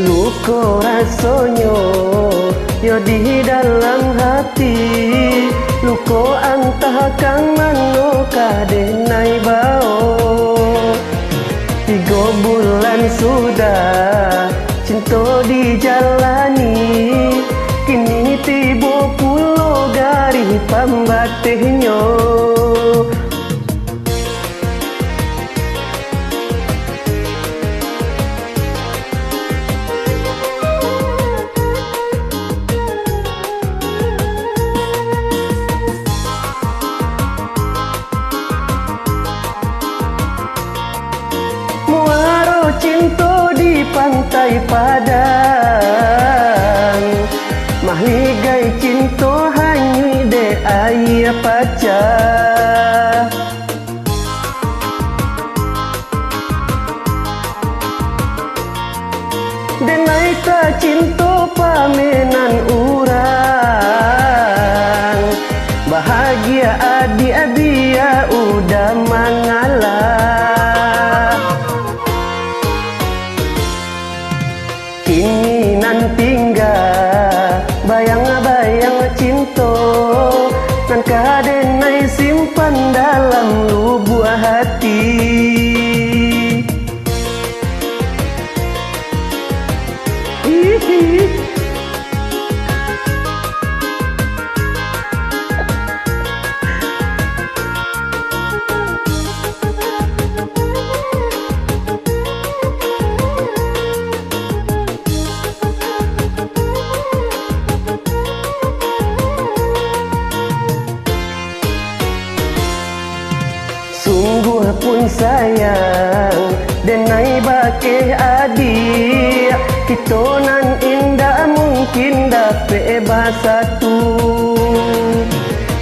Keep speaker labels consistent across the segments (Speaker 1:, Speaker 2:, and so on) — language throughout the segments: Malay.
Speaker 1: luka rasonyo yo di dalam hati, luka antah kang mano kadenai bao. 3 bulan sudah cinta dijalani, kini tiba pulau garis pambatihnya. Cinta di pantai Padang, mahligai cinta hanyui de air pacah. Denai ta cinta pamenan urang, bahagia adik-adia udah mengalah. Kini nan tinggal bayang-bayang cinta, nan kadenai simpan dalam lubuk hati. Sungguh pun sayang denai bakeh adik, kita nan indah mungkin dapat bersatu.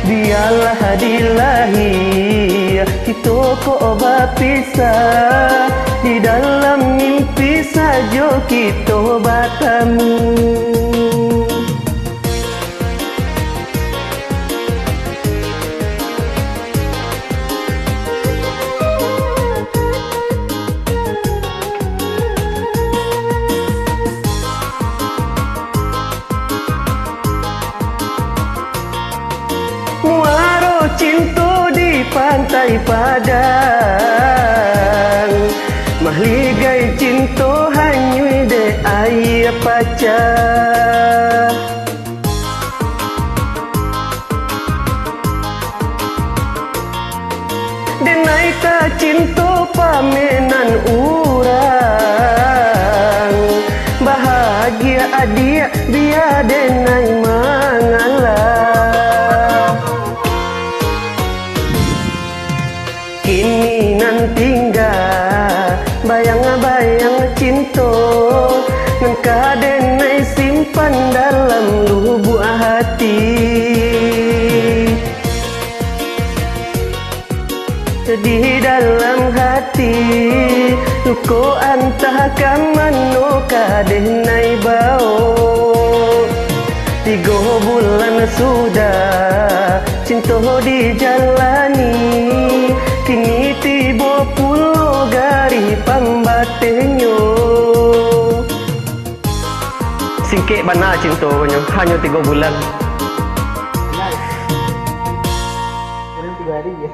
Speaker 1: Biarlah dilahi kita kok berpisah, di dalam mimpi saja kita bertemu. Muaro cinta di pantai Padang, mahligai cinta hanyui de air pacah. Denai ta cinta pamenan urang, bahagia adik biar denai mengalah. Kini nan tinggal bayang-bayang cinta, nan kadenai simpan dalam lubuk hati. Di dalam hati, luka antah kang mano kadenai bau. 3 bulan sudah cinta dijalani, kini tiba pulau garis pambatihnya. Singkit bana cintanya, hanya 3 bulan.
Speaker 2: Orang 3 hari je.